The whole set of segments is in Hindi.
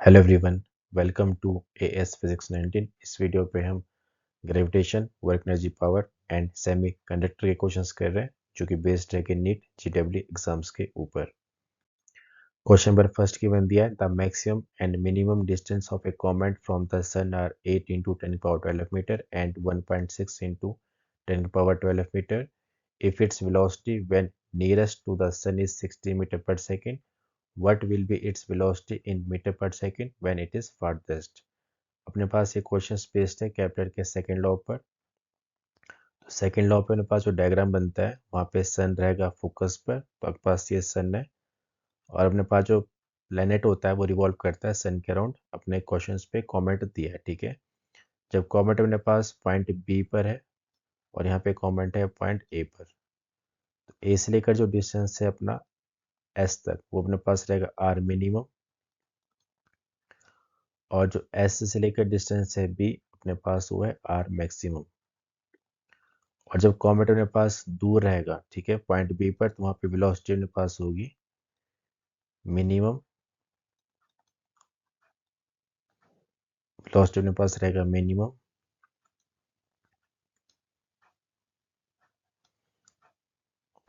Hello everyone, welcome to AS physics 19। इस वीडियो पे हम gravitation, work energy, power and semiconductor के क्वेश्चंस कर रहे हैं जो कि बेस्ड है कि नीट जीडब्ल्यू एग्जाम्स के ऊपर। क्वेश्चन नंबर फर्स्ट की बन दिया है, the maximum and minimum distance of a comet from the sun are 8 into 10 power 12 metre and 1.6 into 10 power 12 metre if its velocity when nearest to the sun is 60 meter per second, what will be its velocity in meter per second when it is farthest? अपने पास ये क्वेश्चन बेस्ड है केपलर के सेकंड लॉ पर। तो सेकंड लॉ पे अपने पास जो डायग्राम बनता है वहाँ पे सन रहेगा फोकस पर, तो अपने पास ये सन है और अपने पास जो प्लेनेट होता है वो रिवॉल्व करता है सन के अराउंड। अपने क्वेश्चंस पे कमेंट दिया है, ठीक है। जब कमेंट अपने पास पॉइंट बी पर है और यहाँ पे कमेंट है पॉइंट ए पर, तो ए से लेकर जो डिस्टेंस है अपना एस तक वो अपने पास रहेगा आर मिनिमम, और जो एस से लेकर डिस्टेंस है बी अपने पास वो है आर मैक्सिमम। और जब कॉमेट अपने पास दूर रहेगा, ठीक है, पॉइंट बी पर, तो वहाँ पे वेलोसिटी अपने पास होगी मिनिमम। वेलोसिटी अपने पास रहेगा मिनिमम,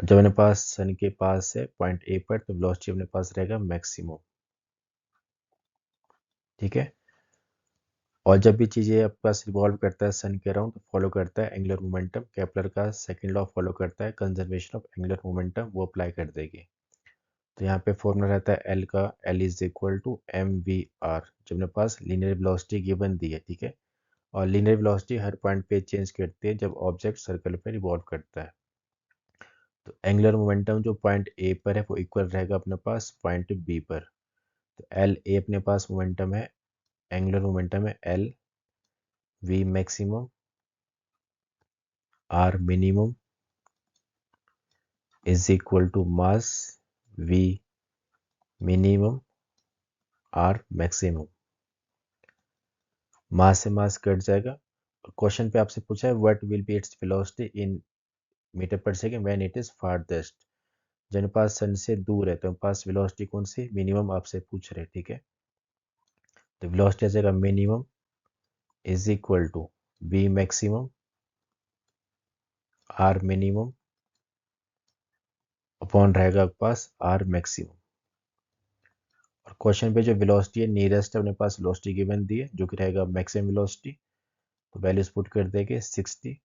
जब अपने पास सन के पास है पॉइंट ए पर तो वेलोसिटी अपने पास रहेगा मैक्सिमम, ठीक है। और जब भी चीज़ें आपके पास रिवॉल्व करता है सन के अराउंड तो फॉलो करता है एंगुलर मोमेंटम। केपलर का सेकंड लॉ फॉलो करता है कंजर्वेशन ऑफ एंगुलर मोमेंटम, वो अप्लाई कर देगी। तो यहाँ पे फॉर्मूला रहता है एल का, L is equal to M V R, जब अपने पास लीनियर वेलोसिटी गिवन दी है, ठीक है। और लीनियर वेलोसिटी हर पॉइंट पे चेंज करती है जब ऑब्जेक्ट सर्कल पे रिवॉल्व करता है। तो एंगुलर मोमेंटम जो पॉइंट ए पर है वो इक्वल रहेगा अपने पास पॉइंट बी पर। तो एल ए अपने पास मोमेंटम है, एंगुलर मोमेंटम है L V maximum R minimum is equal to mass V minimum R maximum. Mass से मास कट जाएगा। क्वेश्चन पे आपसे पूछा है what will be its velocity in metre per second when it is farthest. जिन पास सन से दूर है तो पास वेलोसिटी कौन सी मिनिमम आपसे पूछ रहे, ठीक है। तो वेलोसिटी आ जाएगा minimum is equal to B maximum R minimum upon रहेगा आपके पास आर मैक्सिमम। और क्वेश्चन पे जो वेलोसिटी है नियरेस्ट है अपने पास वेलोसिटी गिवन दी है जो कि रहेगा मैक्सिमम वेलोसिटी, तो वैल्यूज पुट कर देंगे 60।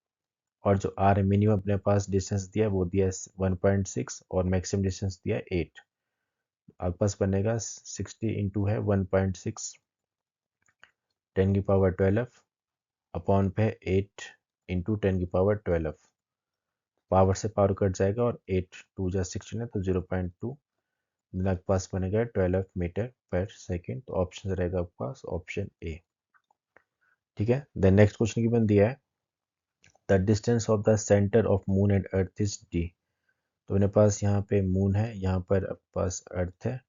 और जो आर मिनिमम अपने पास डिस्टेंस दिया है वो दिया है 1.6 और मैक्सिमम डिस्टेंस दिया है 8। आपके पास बनेगा 60 इंटू है 1.6 10 की पावर 12 अपॉन पे 8 इंटू 10 की पावर 12। पावर से पावर कट जाएगा और 8 टू जा 16 है तो 0.2 आपके पास बनेगा 12 मीटर पर सेकेंड। तो ऑप्शन रहेगा आपके पास ऑप्शन ए, ठीक है। देन नेक्स्ट क्वेश्चन की बन दिया है the distance of the centre of moon and earth is D. तो मेरे पास यहाँ पे मून है, यहाँ पर आपके पास अर्थ है,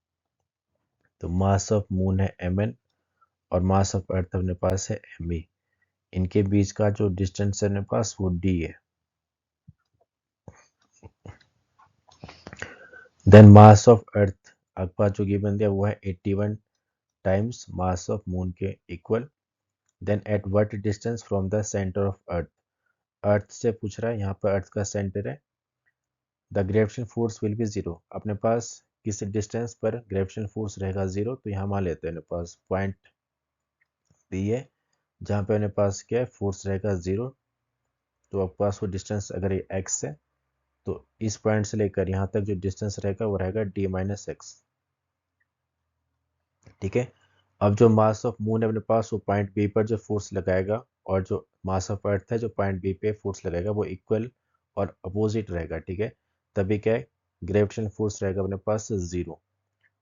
तो मास ऑफ मून है mn और मास ऑफ अर्थ अपने पास है me। इनके बीच का जो डिस्टेंस है अपने पास वो d है। देन मास ऑफ अर्थ आपके पास जो गिवन दिया वो है 81 टाइम्स मास ऑफ मून के equal. Then at what distance from the centre of earth, earth से पूछ रहा है, यहाँ पर अर्थ का सेंटर है। The gravitation force will be zero, अपने पास किस डिस्टेंस पर ग्रेविटेशन फोर्स रहेगा जीरो, तो यहाँ मान लेते हैं अपने पास पॉइंट बी है जहाँ पे अपने पास क्या है फोर्स रहेगा जीरो। तो आपके पास वो डिस्टेंस अगर ये एक्स है तो इस पॉइंट से लेकर यहाँ तक जो डिस्टेंस रहेगा वो रहेगा डी माइनस एक्स, ठीक है। अब जो मास ऑफ मून है अपने पास वो पॉइंट बी पर जो फोर्स लगाएगा और जो मास ऑफ अर्थ है जो पॉइंट बी पे फोर्स लगाएगा वो इक्वल और अपोजिट रहेगा, ठीक है। तभी क्या है ग्रेविटेशन फोर्स रहेगा अपने पास जीरो।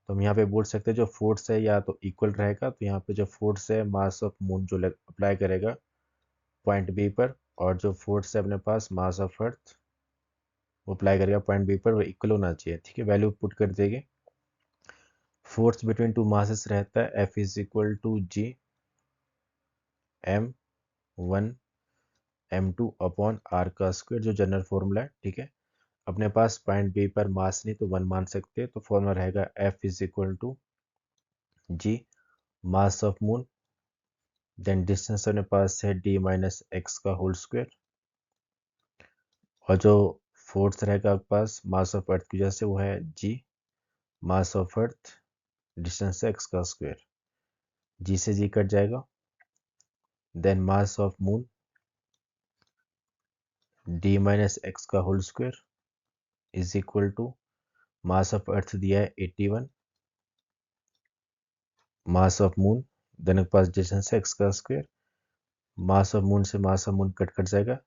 तो हम यहाँ पे बोल सकते हैं जो फोर्स है या तो इक्वल रहेगा, तो यहाँ पे जो फोर्स है मास ऑफ मून जो अप्लाई करेगा पॉइंट बी पर, और जो फोर्स है अपने पास मास ऑफ अर्थ वो अप्लाई करेगा पॉइंट बी पर, वो इक्वल होना चाहिए, ठीक है। वैल्यू पुट कर देंगे। फोर्स बिटवीन टू मासेस रहता है F is equal to G m1 m2 upon R का स्क्वायर जो जनरल फॉर्मूला है, ठीक है। अपने पास पॉइंट बी पर मास नहीं तो 1 मान सकते हैं, तो फॉर्मूला रहेगा F is equal to G mass of moon, then distance अपने पास है d माइनस एक्स का होल स्क्वायर, और जो फोर्थ रहेगा आपके पास मास ऑफ अर्थ की वजह से वो है g, mass of earth distance है एक्स का स्क्वायर, g से g कट जाएगा, then mass of moon d minus X का whole square is equal to mass of earth दिया है 81, मास ऑफ मून, देन आपके पास डिस्टेंस है एक्स का स्क्वायर, मास ऑफ मून से mass of moon cut cut जाएगा,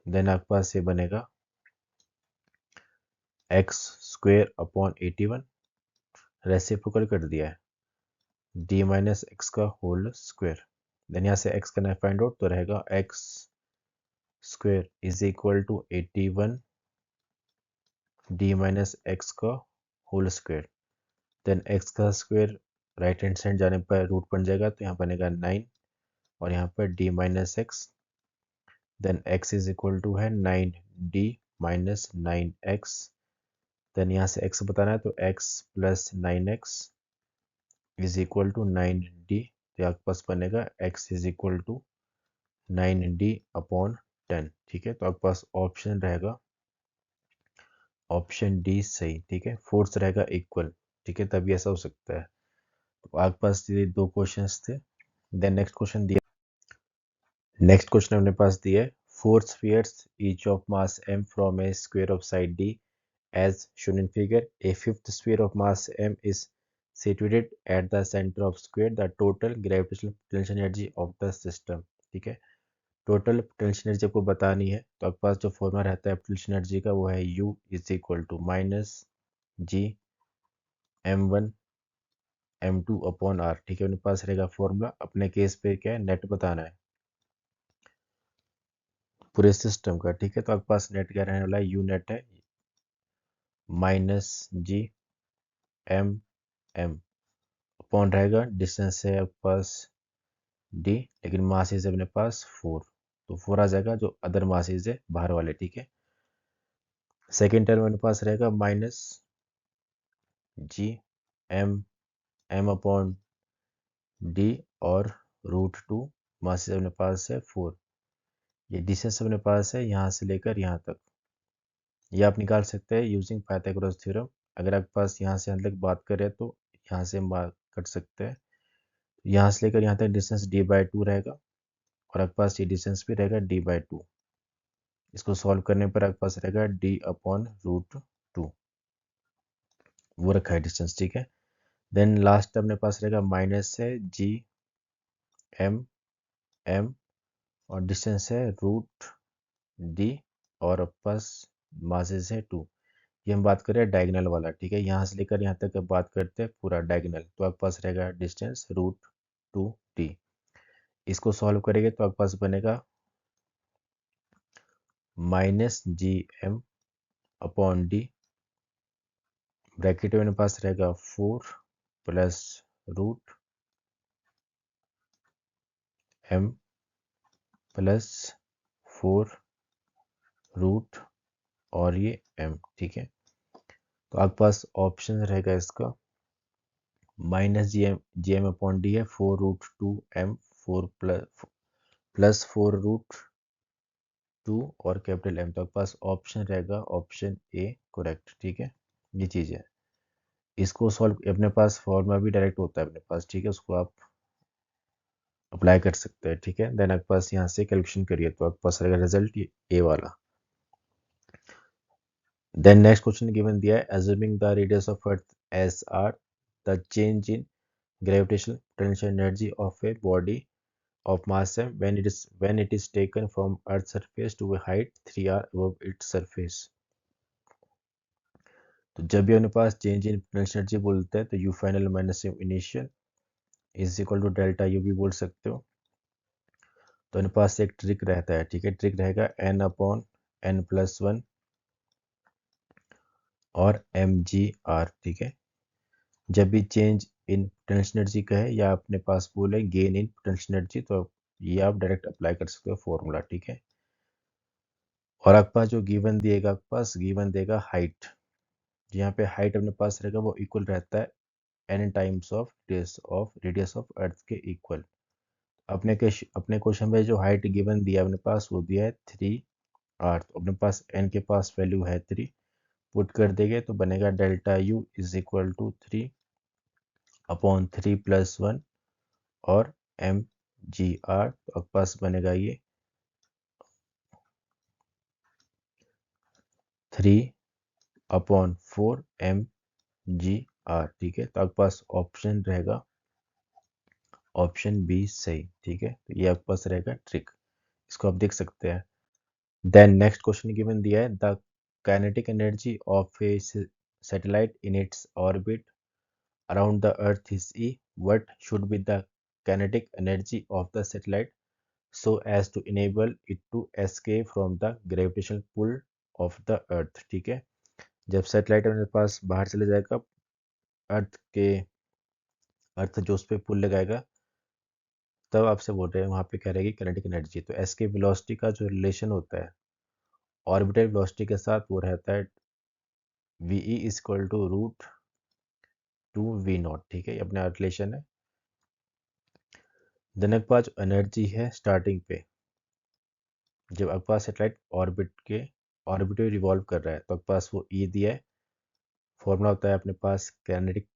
देन आपके पास ये बनेगा एक्स स्क्वायर अपॉन 81, रेसिप्रोकल कर दिया है d माइनस एक्स का होल स्क्वायर, देन यहाँ से x करना है फाइंड आउट, तो रहेगा X square is equal to 81 d minus X का होल स्क्वायर, देन x का स्क्वायर राइट हैंड साइड जाने पर रूट बन जाएगा, तो यहाँ बनेगा 9 और यहाँ पर d minus X, then x is equal to है 9d माइनस 9x, देन यहाँ से x बताना है तो x plus 9x is equal to 9d, तो आपके पास बनेगा x is equal to 9d upon 10। ठीक है, तो आपके पास ऑप्शन रहेगा ऑप्शन डी सही। ठीक है, फोर्स रहेगा इक्वल। ठीक है, तभी ऐसा हो सकता है। तो आपके पास ये दो क्वेश्चंस थे। देन नेक्स्ट क्वेश्चन अपने पास दिया है, four spheres each of mass m from A square of side d as shown in figure. A fifth sphere of mass m is situated at the center of square. The total gravitational potential energy of the system. ठीक है, टोटल पोटेंशियल एनर्जी आपको बतानी है, तो आपके पास जो फॉर्मूला रहता है पोटेंशियल एनर्जी का वो है U is equal to minus G m1 m2 upon r। ठीक है, उनके पास रहेगा फॉर्मूला। अपने केस पे क्या है, नेट बताना है पूरे सिस्टम का। ठीक है, तो आपके पास नेट क्या रहने वाला है, यू नेट है minus G M M upon रहेगा, डिस्टेंस है आपके पास डी, लेकिन मासेज है अपने पास 4, तो 4 आ जाएगा, जो अदर मासेज है बाहर वाले। ठीक है, सेकेंड टर्म अपने पास रहेगा minus G M M upon D और रूट 2, मासेज अपने पास है 4, ये डिस्टेंस अपने पास है यहाँ से लेकर यहाँ तक। ये आप निकाल सकते हैं यूजिंग पाइथागोरस थ्योरम। अगर आपके पास यहाँ से यहाँ तक बात करें तो यहाँ से मार्क कर सकते हैं, यहाँ से लेकर यहाँ तक डिस्टेंस d/2 रहेगा, और आपके पास ये डिस्टेंस भी रहेगा d/2। इसको सॉल्व करने पर आपके पास रहेगा d अपॉन रूट 2, वो रखा है डिस्टेंस। ठीक है, देन लास्ट अपने पास रहेगा माइनस है जी एम एम और डिस्टेंस है रूट d, और आपके पास मासेस है 2। ये हम बात करें डायगोनल वाला। ठीक है, यहाँ से लेकर यहाँ तक बात करते हैं पूरा डायगोनल, तो आपके पास रहेगा डिस्टेंस रूट 2d। इसको सॉल्व करेंगे तो आपके पास बनेगा minus G M upon D, bracket में मेरे पास रहेगा 4 plus root M plus 4 root और ये m। ठीक है, तो आपके पास ऑप्शन रहेगा इसका minus G M upon D है 4√2m, 4 प्लस 4√2 और कैपिटल M। तो आपके पास ऑप्शन रहेगा ऑप्शन ए करेक्ट। ठीक है, ये चीज़ है। इसको सॉल्व अपने पास फॉर्मूला भी डायरेक्ट होता है अपने पास। ठीक है, उसको आप अप्लाई कर सकते हैं। ठीक है, देन आपके पास यहाँ से कैलकुलेशन करिए तो आपके पास रहेगा रिजल्ट ए वाला। देन नेक्स्ट क्वेश्चन गिवन दिया है, assuming the radius of earth S R, the change in gravitational potential energy of a body of mass m when it is taken from earth's surface to a height 3r above its surface। तो जब भी अपने पास चेंज इन पोटेंशियल एनर्जी बोलते हैं तो U final minus U initial is equal to delta U भी बोल सकते हो। तो अपने पास एक ट्रिक रहता है। ठीक है, ट्रिक रहेगा n अपॉन n प्लस 1 और mgr। ठीक है, जब भी चेंज इन पोटेंशियल एनर्जी का है या अपने पास बोले गेन इन पोटेंशियल एनर्जी, तो ये आप डायरेक्ट अप्लाई कर सकते हो फॉर्मूला। ठीक है, और आपके पास जो गिवन दिएगा, आपके पास गिवन देगा हाइट, यहाँ पे हाइट अपने पास रहेगा वो इक्वल रहता है n times of radius of earth के इक्वल। अपने क्वेश्चन में जो हाइट गिवन दिया अपने पास वो दिया है 3r, तो अपने पास n के पास वैल्यू है 3, पुट कर देंगे तो बनेगा delta u is equal to 3/3 + 1 और mgr, तो आपके पास बनेगा ये 3/4 mgr। ठीक है, तो आपके पास ऑप्शन रहेगा ऑप्शन बी सही। ठीक है, तो ये आपके पास रहेगा ट्रिक, इसको आप देख सकते हैं। देन नेक्स्ट क्वेश्चन गिवन दिया है the kinetic energy of A satellite in its orbit around the earth is E, what should be the kinetic energy of the satellite so as to enable it to escape from the gravitational pull of the earth। ठीक है, जब सैटेलाइट अपने पास बाहर चले जाएगा अर्थ जो उस पर पुल लगाएगा, तब आपसे बोल रहे हैं वहां पे क्या रहेगी काइनेटिक एनर्जी। तो एस्केप वेलोसिटी का जो रिलेशन होता है ऑर्बिटल वेलोसिटी के साथ वो रहता है V E is equal to √2v0। ठीक है, ये अपना रिलेशन है। देन आपके पास एनर्जी है स्टार्टिंग पे, जब आपके पास सेटेलाइट ऑर्बिट में रिवॉल्व कर रहा है तो आपके पास वो ई दिया है। फॉर्मूला होता है अपने पास काइनेटिक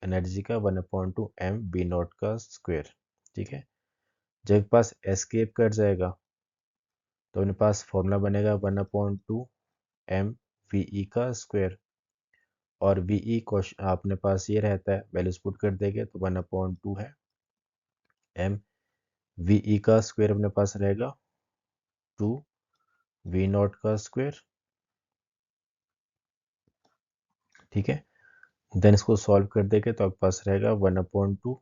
एनर्जी का 1/2 m v0 का स्क्वायर। ठीक है, जब आपके पास एस्केप कर जाएगा तो अपने पास फॉर्मूला बनेगा 1/2 m ve का स्क्वायर, और वी क्वेश्चन अपने पास ये रहता है, वैल्यूज पुट कर देंगे तो 1/2 है m ve का स्क्वायर अपने पास रहेगा 2v0 का स्क्वायर। ठीक है, देन इसको सॉल्व कर देंगे तो आपके पास रहेगा 1/2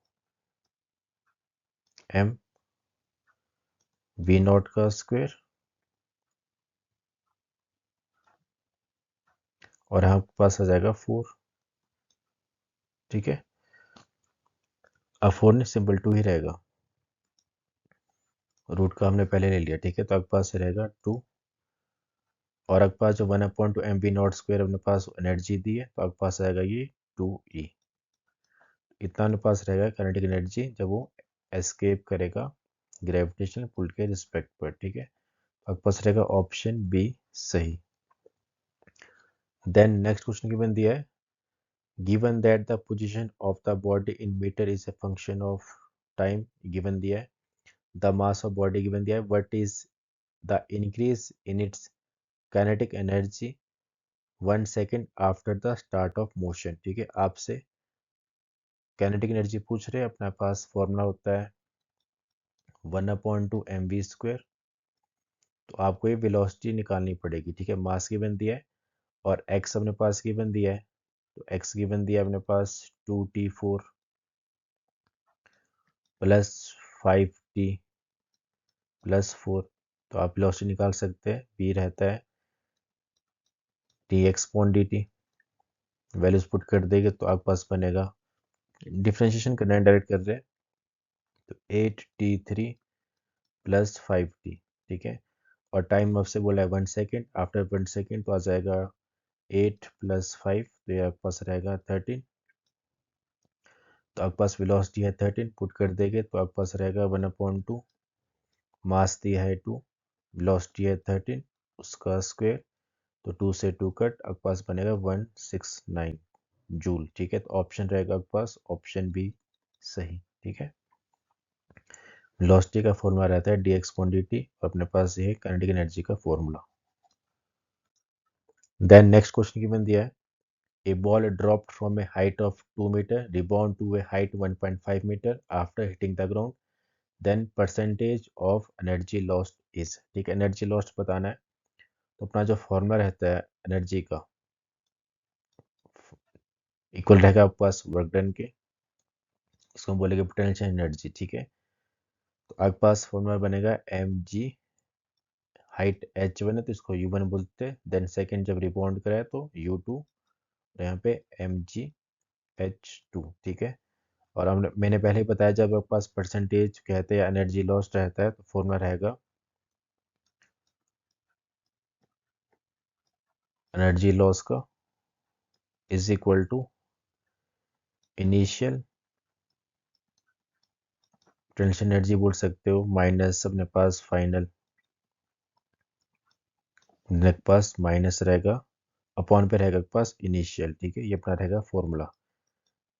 m v0 का स्क्वायर, और आपके पास आ जाएगा 4। ठीक है, अब 4 नहीं सिंपल 2 ही रहेगा, रूट का हमने पहले ले लिया। ठीक है, तो आपके पास रहेगा 2, और आपके पास जो 1/2 m v0 स्क्वायर अपने पास एनर्जी दी है तो आपके पास आएगा ये 2e। इतना अपने पास रहेगा काइनेटिक एनर्जी जब वो एस्केप करेगा ग्रेविटेशनल पुल के रिस्पेक्ट पर। ठीक है, आपके पास रहेगा ऑप्शन बी सही। देन नेक्स्ट क्वेश्चन गिवन दिया है given that the position of the body in metre is a function of time given दिया है, the mass of body given दिया है, what is the increase in its kinetic energy 1 second after the start of motion. ठीक है, आपसे काइनेटिक एनर्जी पूछ रहे हैं, अपने पास फॉर्मूला होता है 1/2 mv²। तो आपको ये वेलोसिटी निकालनी पड़ेगी। ठीक है, मास गिवन दिया है और एक्स अपने पास गिवन दिया है, तो एक्स गिवन दिया है अपने पास 2t4 प्लस 5t प्लस 4, तो आप वेलोसिटी निकाल सकते हैं। v रहता है dx/dt, वैल्यूज पुट कर देंगे तो आपके पास बनेगा, डिफ्रेंशिएशन करना है डायरेक्ट कर रहे हैं, तो 8t3 प्लस 5t। ठीक है, और टाइम आपसे बोला है 1 सेकेंड, आफ्टर 1 सेकेंड तो आ जाएगा 8 + 5, तो ये आपके पास रहेगा 13। तो आपके पास वेलोसिटी है 13, पुट कर देंगे तो आपके पास रहेगा 1/2, मास दिया है 2, वेलोसिटी है 13, उसका स्क्वायर, तो 2 से 2 कट, आपके पास बनेगा 169 जूल। ठीक है, तो ऑप्शन रहेगा आपके पास ऑप्शन बी सही। ठीक है, वेलोसिटी का फॉर्मूला रहता है dx/dt, और अपने पास ये है काइनेटिक एनर्जी का formula. Then next question given दिया है a ball dropped from a height of 2 meter rebound to a height 1.5 meter after hitting the ground, then percentage of energy lost is। ठीक है, एनर्जी लॉस्ट बताना है, तो अपना जो फॉर्मूला रहता है एनर्जी का इक्वल रहेगा आपके पास वर्क डन के, इसको हम बोलेंगे पोटेंशियल एनर्जी। ठीक है, तो आपके पास फॉर्मूला बनेगा mg, हाइट h1 है तो इसको u1 बोलते हैं, देन सेकंड जब रिबाउंड कराए तो u2, और यहाँ पे mgh2। ठीक है, और हमने मैंने पहले ही बताया जब आपके पास परसेंटेज कहते हैं एनर्जी लॉस रहता है तो फॉर्मूला रहेगा एनर्जी लॉस का is equal to initial potential energy बोल सकते हो, माइनस अपने पास फाइनल अपने पास माइनस रहेगा, अपॉन पे रहेगा अपने पास इनिशियल। ठीक है, ये अपना रहेगा फॉर्मूला।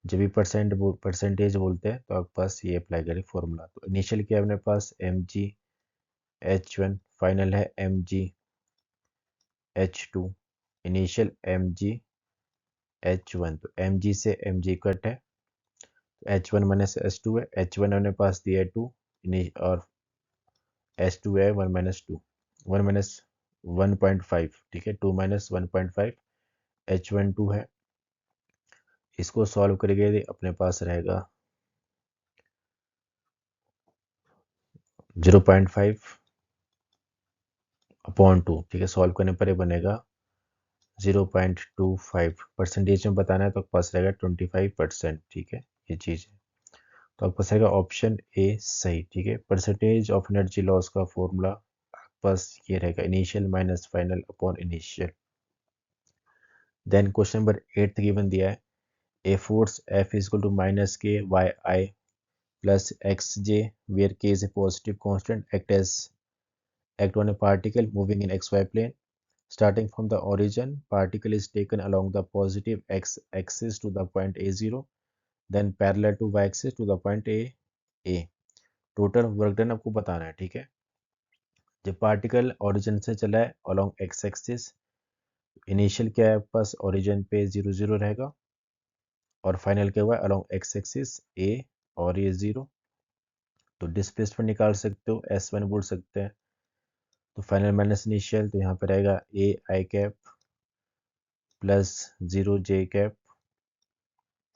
जब भी परसेंटेज बोलते हैं तो आपके पास ये अप्लाई करें फॉर्मूला। तो इनिशियल क्या है अपने पास mg(h1), फाइनल है mg(h2), इनिशियल mg(h1), तो mg से mg कट है, h1 माइनस h2 है, h1 हमने पास दिया है 2 और h2 है 1 माइनस 2, 1 माइनस 1.5। ठीक है, 2 माइनस 1.5, h1 2 है। इसको सॉल्व करेंगे अपने पास रहेगा 0.5 अपॉन 2। ठीक है, सॉल्व करने पर ये बनेगा 0.25। परसेंटेज में बताना है तो आपके पास रहेगा 25%। ठीक है, ये चीज़ है, तो आपके पास रहेगा ऑप्शन ए सही। ठीक है, परसेंटेज ऑफ एनर्जी लॉस का फॉर्मूला आपके पास ये रहेगा initial minus final upon initial. Then question number 8 given दिया है, a force F is equal to minus K Y I plus X J where K is a positive constant act on a particle moving in xy plane. Starting from the origin, particle is taken along the positive x-axis to the point A0, then parallel to y-axis to the point A. Total work done आपको बताना है। ठीक है, जब पार्टिकल ओरिजिन से चला है अलोंग एक्स एक्सिस, इनिशियल क्या है आपके पास ओरिजिन पे 0 0 रहेगा और फाइनल क्या हुआ है अलोंग एक्स एक्सिस ए और ये 0। तो डिस्प्लेसमेंट निकाल सकते हो, S1 बोल सकते हैं। तो फाइनल माइनस इनिशियल, तो यहाँ पे रहेगा ए आई कैप प्लस 0 जे कैप।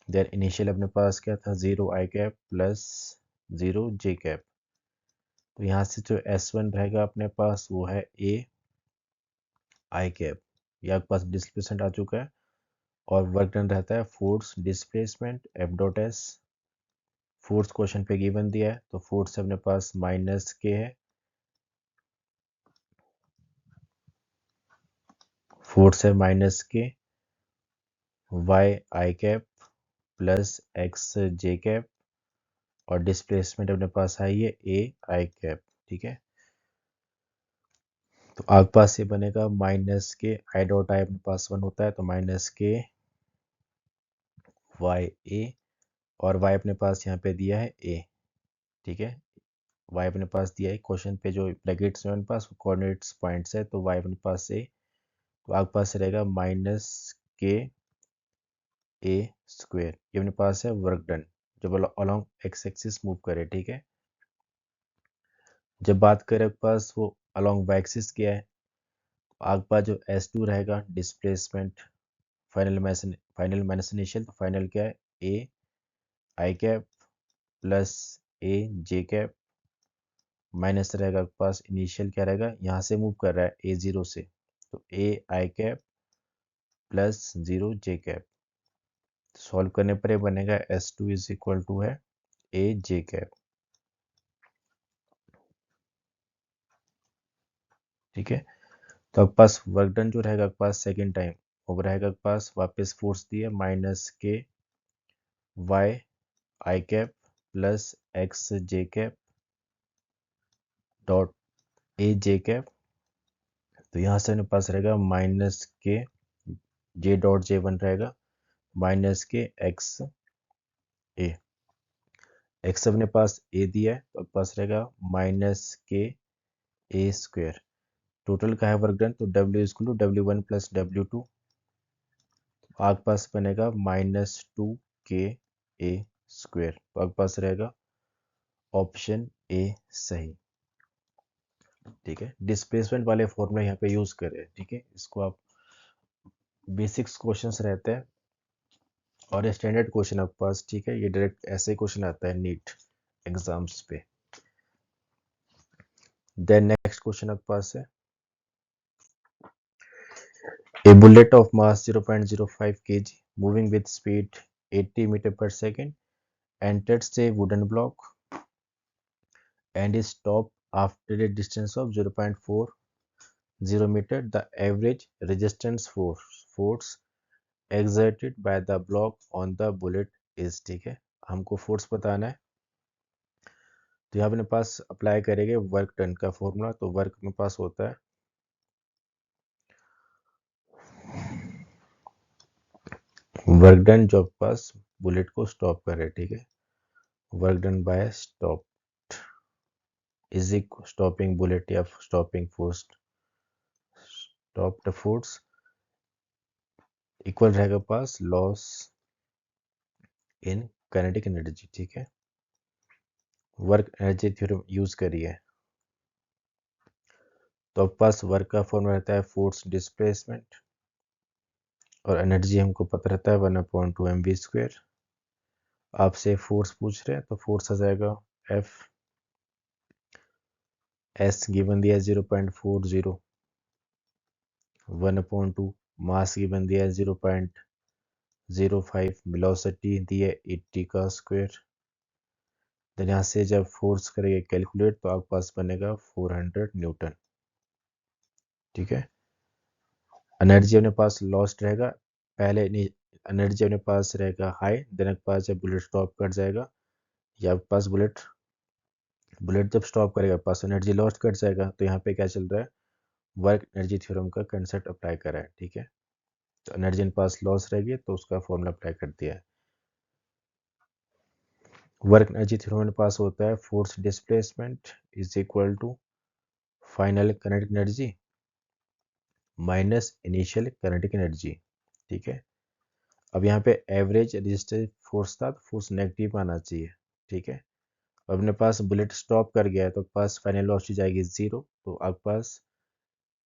देन इनिशियल अपने पास क्या था 0 आई कैप प्लस 0 जे कैप। तो यहाँ से जो S1 रहेगा अपने पास वो है ए आई कैप, ये आपके पास डिस्प्लेसमेंट आ चुका है। और वर्क डन रहता है force displacement F dot S. Force question पे गिवन दिया है तो फोर्स अपने पास माइनस के है, फोर्स है minus K Y I cap plus X J cap और डिस्प्लेसमेंट अपने पास है ये ए आई कैप। ठीक है, तो आपके पास ये बनेगा माइनस के आई डॉट आई अपने पास 1 होता है तो माइनस के वाई ए और वाई अपने पास यहाँ पे दिया है ए। ठीक है, वाई अपने पास दिया है क्वेश्चन पे, जो ब्रैकेट्स में अपने पास कोऑर्डिनेट्स पॉइंट्स है, तो वाई अपने पास ए, तो आपके पास रहेगा माइनस के ए स्क्वेयर। ये अपने पास है वर्क डन जब अलोंग एक्स एक्सिस मूव करे। ठीक है, जब बात करें आपके पास वो अलोंग वाई एक्सिस क्या है, आपके पास जो S2 रहेगा डिस्प्लेसमेंट फाइनल माइनस इनिशियल, तो फाइनल क्या है ए आई कैप प्लस ए जे कैप माइनस रहेगा आपके पास इनिशियल क्या रहेगा, यहाँ से मूव कर रहा है A0 से, तो ए आई कैप प्लस 0 जे कैप। सॉल्व करने पर ये बनेगा S2 इज इक्वल टू है ए जे कैप। ठीक है, तो आपके पास वर्क डन जो रहेगा आपके पास सेकेंड टाइम वो रहेगा आपके पास वापस फोर्स दिया minus K Y I cap plus X J cap dot A J cap. तो यहाँ से मेरे पास रहेगा minus K J dot J one रहेगा minus K X A. X अपने पास ए दिया है तो अपने पास रहेगा माइनस के ए स्क्वेयर। टोटल का है वर्क डन, तो W is equal to W1 plus W2, आपके पास बनेगा -2 के ए स्क्वेयर। तो आपके पास रहेगा ऑप्शन ए सही। ठीक है, डिस्प्लेसमेंट वाले फॉर्मूला यहाँ पे यूज करें। ठीक है, इसको आप बेसिक्स क्वेश्चंस रहते हैं और स्टैंडर्ड क्वेश्चन आपके पास। ठीक है, ये डायरेक्ट ऐसे क्वेश्चन आता है नीट एग्जाम्स पे। देन नेक्स्ट क्वेश्चन आपके पास है, a bullet of mass 0.05 kg moving with speed 80 meter per second enters a wooden block and is stopped after a distance of 0.40 meter. The average resistance force exerted by the block on the bullet is, ठीक है। हमको फोर्स बताना है, तो यहाँ अपने पास अप्लाई करेंगे वर्क डन का फॉर्मूला। तो वर्क में पास होता है वर्क डन जो आपके पास बुलेट को स्टॉप करे, ठीक है। Work done by stop is equal stopping bullet या stopping force, stop the force equal रहेगा पास लॉस इन काइनेटिक एनर्जी, ठीक है। वर्क एनर्जी थ्योरम यूज करिए, तो आपके पास वर्क का फॉर्मूला रहता है फोर्स डिस्प्लेसमेंट, और एनर्जी हमको पता रहता है 1/2 mv²। आपसे फोर्स पूछ रहे हैं तो फोर्स आ जाएगा एफ, एस गिवन दिया है 0.40, 1/2, मास गिवन दिया है 0.05, वेलोसिटी दी है 80 का स्क्वायर। देन यहाँ से जब फोर्स करेंगे कैलकुलेट तो आपके पास बनेगा 400 न्यूटन, ठीक है। एनर्जी अपने पास लॉस्ट रहेगा, पहले एनर्जी अपने पास रहेगा हाई, देन आपके पास जब बुलेट स्टॉप कर जाएगा या आपके पास बुलेट बुलेट जब स्टॉप करेगा पास एनर्जी लॉस्ट कर जाएगा। तो यहाँ पे क्या चल रहा है, वर्क एनर्जी थ्योरम का कंसेप्ट अप्लाई करा है, ठीक है। तो एनर्जी इन पास लॉस रहेगी तो उसका फॉर्मूला अप्लाई कर दिया है। वर्क एनर्जी थ्योरम में पास होता है force displacement is equal to final kinetic energy minus initial kinetic energy, ठीक है। अब यहाँ पे एवरेज रेजिस्टिव फोर्स था तो फोर्स नेगेटिव आना चाहिए, ठीक है। अब अपने पास बुलेट स्टॉप कर गया है तो पास फाइनल लॉस हो जाएगी 0। तो आपके पास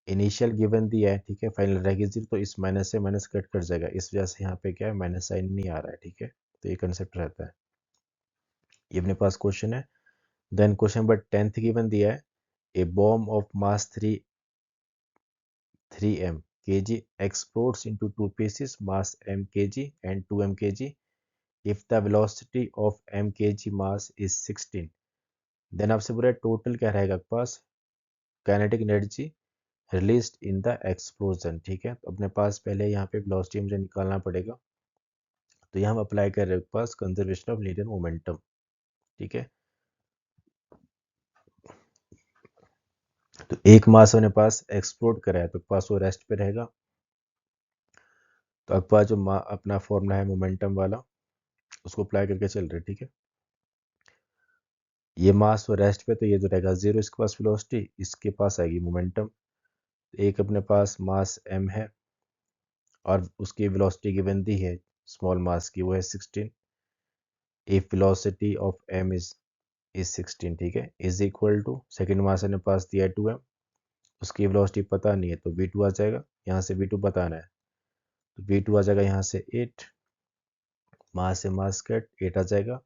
इनिशियल गिवन दिया है, ठीक है, फाइनल रहेगी 0, तो इस माइनस से माइनस कट कर जाएगा, इस वजह से यहाँ पे क्या है माइनस साइन नहीं आ रहा है, ठीक है। तो ये कंसेप्ट रहता है, ये अपने पास क्वेश्चन है। देन क्वेश्चन नंबर 10 गिवन दिया है a bomb of mass 3 kg explodes into two pieces mass m kg and 2 m kg if the velocity of m kg mass is 16। Then आपसे बोला टोटल क्या रहेगा आपके पास kinetic energy released in the explosion, ठीक है। तो अपने पास पहले यहाँ पे वेलोसिटी मुझे निकालना पड़ेगा, तो यहाँ हम अप्लाई कर रहे हैं पास कंजर्वेशन ऑफ लीनियर मोमेंटम, ठीक है। तो एक मास अपने पास एक्सप्लोड करा है तो पास वो रेस्ट पे रहेगा। तो आपके पास जो अपना फॉर्मूला है मोमेंटम वाला उसको अप्लाई करके चल रहे, ठीक है। ये मास और रेस्ट पे तो ये जो रहेगा 0, इसके पास वेलोसिटी, इसके पास आएगी मोमेंटम। एक अपने पास मास m है और उसकी वेलोसिटी गिवन दी है स्मॉल मास की, वो है 16। If velocity of m is 16, ठीक है, is equal to second mass ने पास दिया है 2m, उसकी वेलोसिटी पता नहीं है तो v2 आ जाएगा, यहाँ से v2 बताना है तो v2 आ जाएगा यहाँ से 8, मास से मास कट 8 आ जाएगा।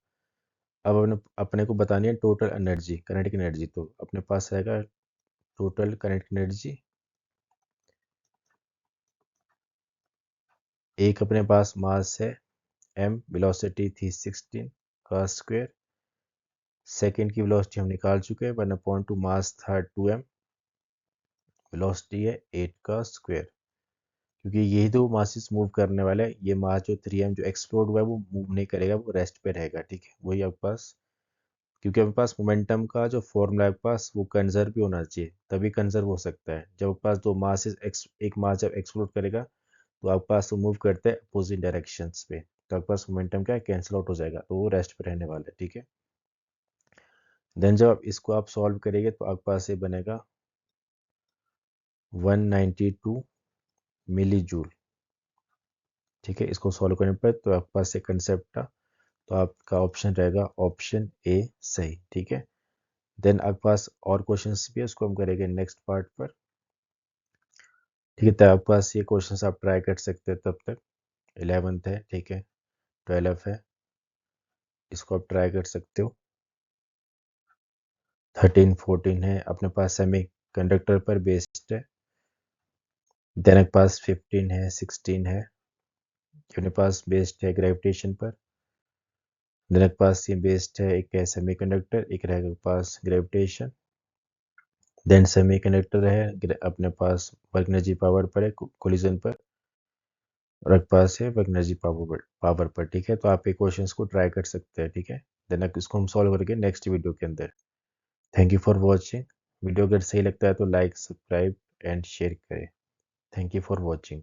अब अपने को बतानी है टोटल एनर्जी काइनेटिक एनर्जी, तो अपने पास रहेगा टोटल काइनेटिक एनर्जी, एक अपने पास मास है m, वेलोसिटी थी 16 का स्क्वायर, सेकेंड की वेलोसिटी हम निकाल चुके हैं 1/2, मास था 2m, वेलोसिटी है 8 का स्क्वायर। क्योंकि यही दो मासेस मूव करने वाले हैं, ये मास जो 3m जो एक्सप्लोड हुआ है वो मूव नहीं करेगा, वो रेस्ट पे रहेगा, ठीक है। वही आपके पास, क्योंकि आपके पास मोमेंटम का जो फॉर्मूला है आपके पास वो कंजर्व भी होना चाहिए, तभी कंजर्व हो सकता है। जब आपके पास दो मासेस एक मास जब एक्सप्लोड करेगा तो आपके पास वो मूव करते हैं अपोजिट डायरेक्शंस पे, तो आपके पास मोमेंटम क्या है कैंसिल आउट हो जाएगा, तो वो रेस्ट पे रहने वाला है, ठीक है। देन जब इसको आप सॉल्व करेंगे तो आपके पास ये बनेगा 192 मिली जूल, ठीक है। इसको सॉल्व करने पर तो आपके पास ये कंसेप्ट था, तो आपका ऑप्शन रहेगा ऑप्शन ए सही, ठीक है। देन आपके पास और क्वेश्चंस भी है, उसको हम करेंगे नेक्स्ट पार्ट पर, ठीक है। तो आपके पास ये क्वेश्चंस आप ट्राई कर सकते हैं तब तक, 11th है, ठीक है, 12 है, इसको आप ट्राई कर सकते हो, 13 14 है अपने पास सेमी कंडक्टर पर बेस्ड है। देन आपके पास 15 है 16 है अपने पास बेस्ड है ग्रेविटेशन पर। देन आपके पास ये बेस्ड है, एक है सेमी कंडक्टर, एक रहेगा पास ग्रेविटेशन। देन सेमी कंडक्टर है अपने पास वर्क एनर्जी पावर पर है कोलिजन पर। और आपके पास है वर्क एनर्जी पावर पर, ठीक है। तो आप ये क्वेश्चंस को ट्राई कर सकते हैं, ठीक है। देन इसको हम सॉल्व करेंगे नेक्स्ट वीडियो के अंदर। Thank you for watching. Video अगर सही लगता है तो लाइक, सब्सक्राइब एंड शेयर करें। Thank you for watching.